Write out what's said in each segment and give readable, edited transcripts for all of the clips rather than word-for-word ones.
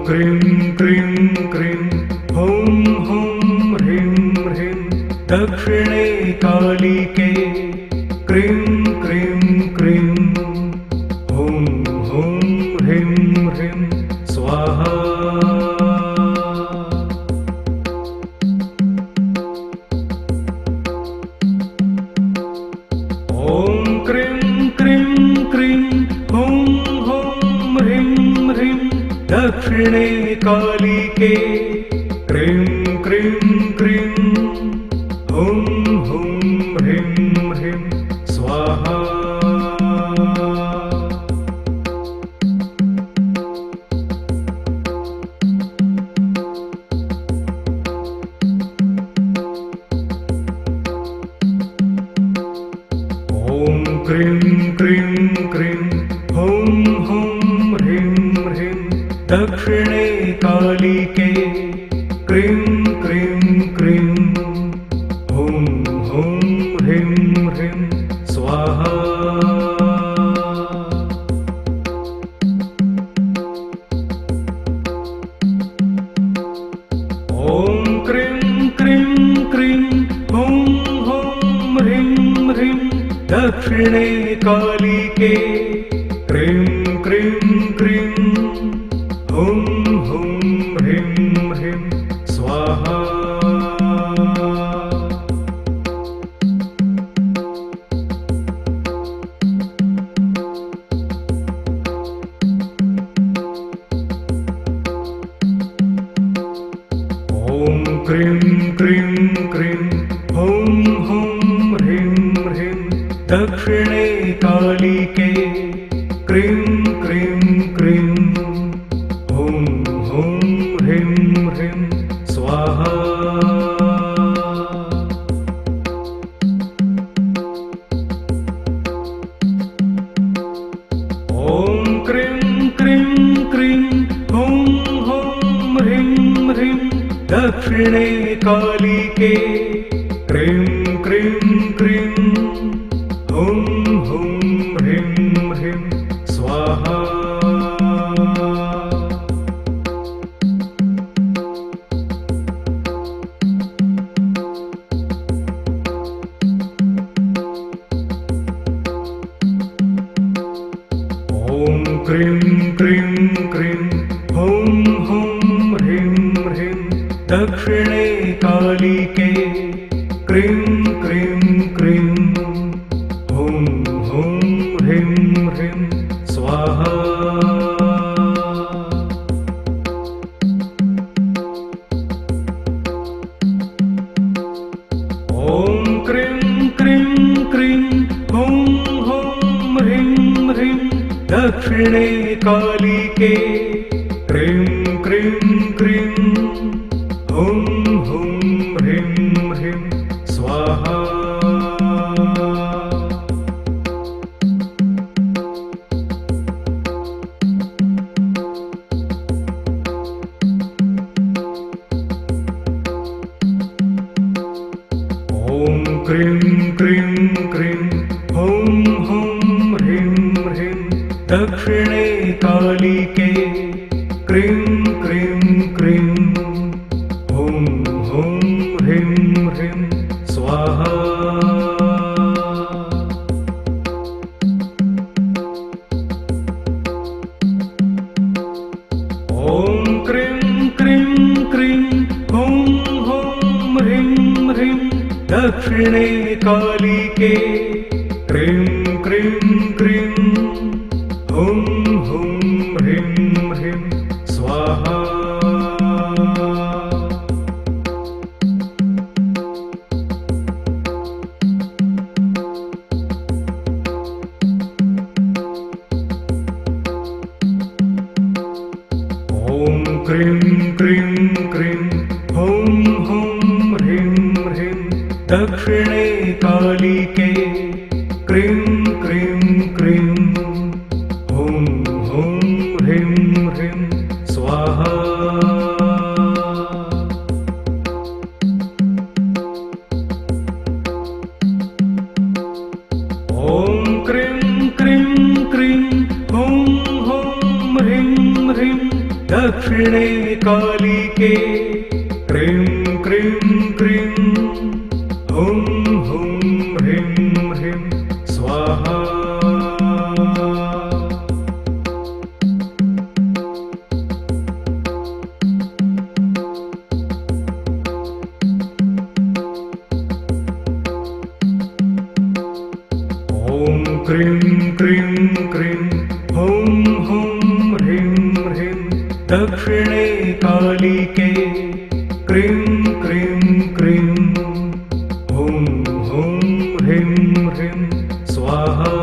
क्रीं क्रीं क्रीं हुं हुं ह्रीं ह्रीं दक्षिणे कालिके क्रीं क्रीं क्रीं हुं हुं ह्रीं ह्रीं स्वाहा। ॐ क्रीं क्रीं क्रीं हुं हुं ह्रीं ह्रीं दक्षिणे कालिके क्रीं क्रीं क्रीं हुं हुं ह्रीं ह्रीं स्वाहा। ॐ क्रीं क्रीं क्रीं हुं हुं ह्रीं ह्रीं दक्षिणे कालिके क्रीं क्रीं क्रीं हुं हुं ह्रीं ह्रीं स्वाहा। ॐ क्रीं क्रीं क्रीं हुं हुं ह्रीं ह्रीं दक्षिणे कालिके क्रीं क्रीं क्रीं हुं हुं ह्रीं ह्रीं स्वाहा। ॐ क्रीं क्रीं क्रीं हुं हुं ह्रीं ह्रीं दक्षिणे कालिके क्रीं क्रीं क्रीं हुं हुं ह्रीं ह्रीं स्वाहा। ॐ क्रीं क्रीं क्रीं हुं हुं ह्रीं ह्रीं दक्षिणे कालिके क्रीं क्रीं क्रीं हुं हुं ह्रीं ह्रीं स्वाहा। ॐ क्रीं क्रीं क्रीं हुं हुं ह्रीं ह्रीं दक्षिणे कालिके क्रीं क्रीं क्रीं हुं हुं ह्रीं ह्रीं स्वाहा। ॐ क्रीं क्रीं क्रीं हुं हुं ह्रीं ह्रीं दक्षिणे कालिके क्रीं क्रीं क्रीं हुं हुं ह्रीं ह्रीं स्वाहा। ॐ क्रीं क्रीं क्रीं हुं हुं ह्रीं ह्रीं दक्षिणे कालिके क्रीं क्रीं क्रीं हुं हुं ह्रीं ह्रीं स्वाहा। ॐ क्रीं क्रीं क्रीं हुं हुं ह्रीं ह्रीं दक्षिणे कालिके क्रीं क्रीं क्रीं हुं हुं ह्रीं ह्रीं स्वाहा। ॐ क्रीं क्रीं क्रीं हुं हुं ह्रीं ह्रीं दक्षिणे कालिके क्रीं क्रीं क्रीं हुं हुं ह्रीं ह्रीं स्वाहा। ॐ क्रीं क्रीं क्रीं हुं हुं ह्रीं ह्रीं दक्षिणे कालिके क्रीं क्रीं क्रीं हुं हुं ह्रीं ह्रीं स्वाहा ॐ क्रीं क्रीं क्रीं हुं हुं ह्रीं ह्रीं दक्षिणे कालिके क्रीं क्रीं क्रीं हुं हुं ह्रीं ह्रीं स्वाहा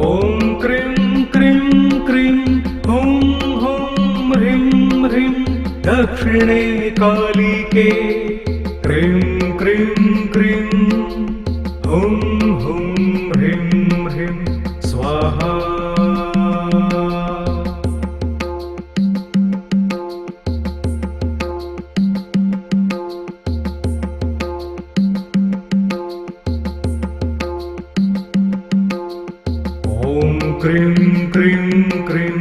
ॐ क्रीं क्रीं क्रीं हुं हुं ह्रीं ह्रीं दक्षिणे कालिके क्रीं क्रीं क्रीं हुं हुं ह्रीं ह्रीं स्वाहा ॐ क्रीं क्रीं क्रीं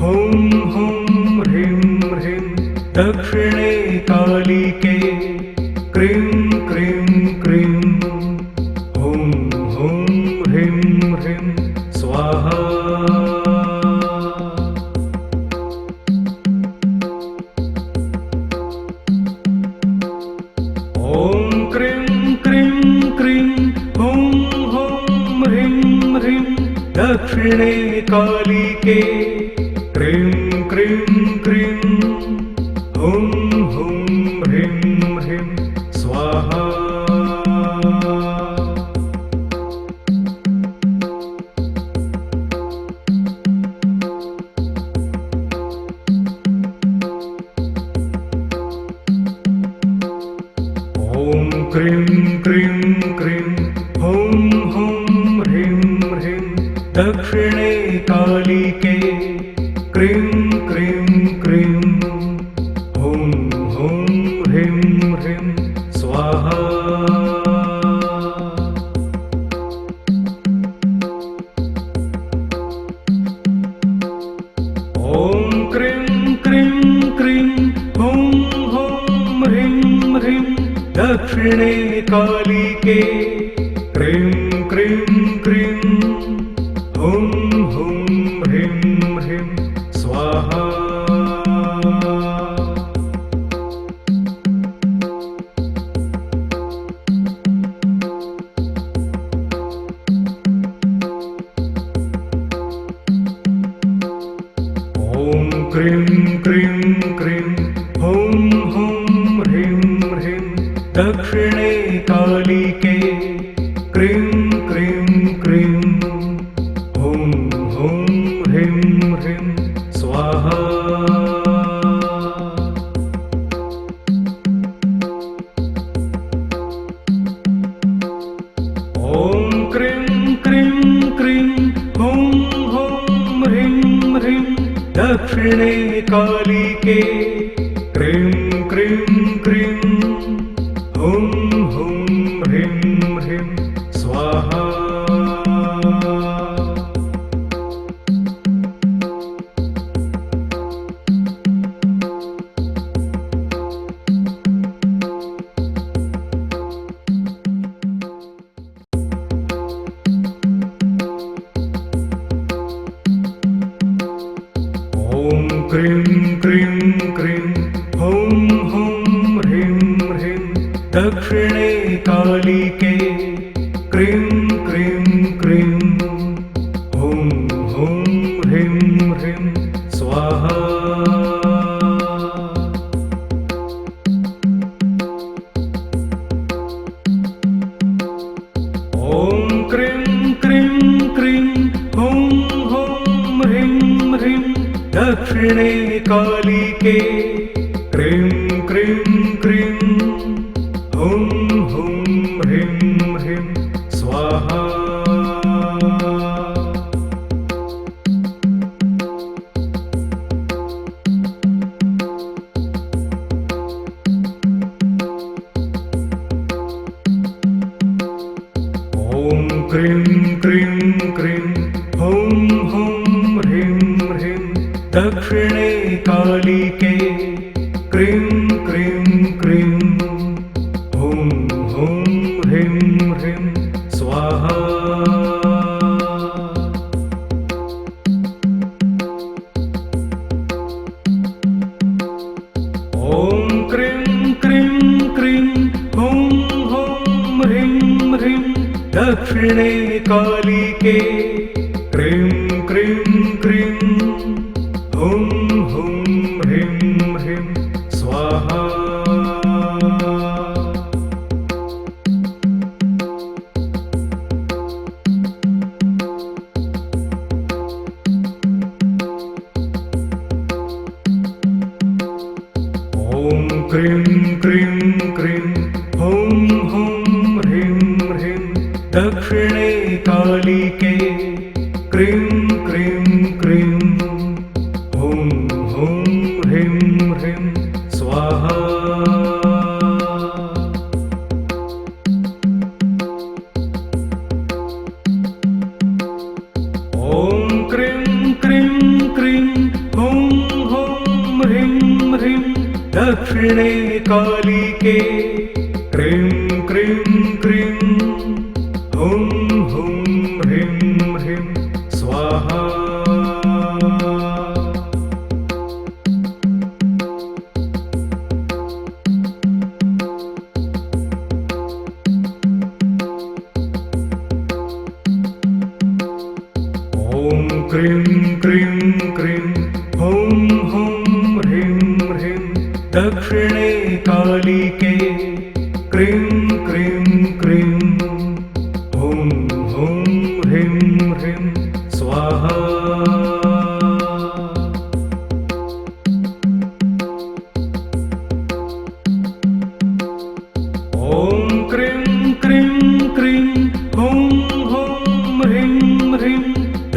हुं हुं ह्रीं ह्रीं दक्षिणे कालिके क्रीं क्रीं क्रीं हुं हुं ह्रीं ह्रीं स्वाहा ॐ क्रीं क्रीं क्रीं हुं हुं ह्रीं ह्रीं दक्षिणे कालिके क्रीं क्रीं क्रीं हुं हुं ह्रीं ह्रीं स्वाहा ॐ क्रीं क्रीं क्रीं हुं हुं ह्रीं ह्रीं दक्षिणे कालिके क्रीं क्रीं क्रीं हुं हुं ह्रीं ह्रीं स्वाहा ॐ क्रीं क्रीं क्रीं हुं हुं ह्रीं ह्रीं दक्षिणे कालिके क्रीं क्रीं क्रीं हुं हुं ह्रीं ह्रीं स्वाहा ॐ क्रीं क्रीं क्रीं हुं हुं ह्रीं ह्रीं दक्षिणे कालिके क्रीं क्रीं क्रीं हुं हुं ह्रीं ह्रीं स्वाहा ॐ क्रीं क्रीं क्रीं हुं हुं ह्रीं ह्रीं दक्षिणे कालिके क्रीं क्रीं क्रीं हुं हुं ह्रीं ह्रीं स्वाहा ॐ क्रीं क्रीं क्रीं हुं हुं ह्रीं ह्रीं दक्षिणे कालिके क्रीं क्रीं क्रीं हुं हुं ह्रीं ह्रीं स्वाहा ॐ क्रीं क्रीं क्रीं हुं हुं ह्रीं ह्रीं दक्षिणे कालिके क्रीं क्रीं क्रीं हुं हुं ह्रीं ह्रीं स्वाहा क्रीं क्रीं क्रीं हुं हुं ह्रीं ह्रीं दक्षिणे कालिके क्रीं क्रीं क्रीं हुं हुं ह्रीं ह्रीं स्वाहा। ॐ क्रीं क्रीं क्रीं हुं हुं ह्रीं ह्रीं दक्षिणे कालिके क्रीं क्रीं क्रीं हुं हुं ह्रीं ह्रीं स्वाहा। ॐ क्रीं क्रीं क्रीं हुं हुं ह्रीं ह्रीं दक्षिणे कालिके क्रीं क्रीं क्रीं हुं हुं ह्रीं ह्रीं स्वाहा। ॐ क्रीं क्रीं क्रीं हुं हुं ह्रीं ह्रीं दक्षिणे कालिके क्रीं क्रीं क्रीं हुं हुं ह्रीं ह्रीं स्वाहा। ॐ क्रीं क्रीं क्रीं हुं हुं ह्रीं ह्रीं दक्षिणे कालिके क्रीं क्रीं क्रीं हुं हुं ह्रीं ह्रीं स्वाहा। ॐ क्रीं क्रीं क्रीं हुं हुं ह्रीं ह्रीं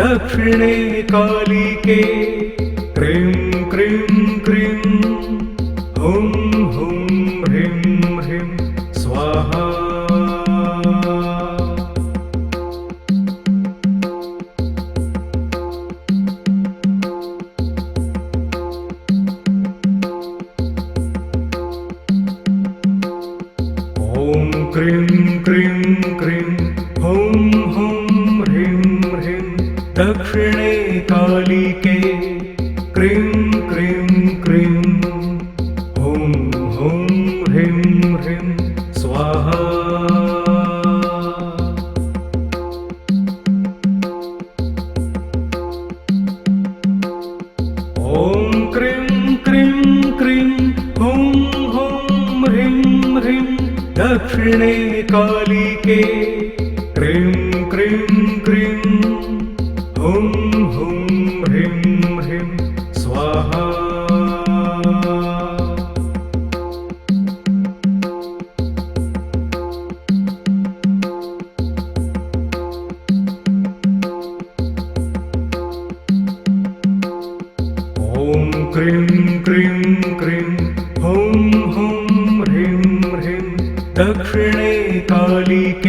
दक्षिणे कालिके क्रीं क्रीं क्रीं हुं हुं ह्रीं ह्रीं स्वाहा। ॐ क्रीं क्रीं क्रीं हुं हुं ह्रीं ह्रीं दक्षिणे कालिके क्रीं क्रीं क्रीं हुं हुं ह्रीं ह्रीं स्वाहा। ॐ क्रीं क्रीं क्रीं हुं हुं ह्रीं ह्रीं दक्षिणे कालिके क्रीं क्रीं क्रीं हुं हुं ह्रीं ह्रीं स्वाहा। ॐ क्रीं क्रीं क्रीं हुं हुं ह्रीं ह्रीं दक्षिणे कालिके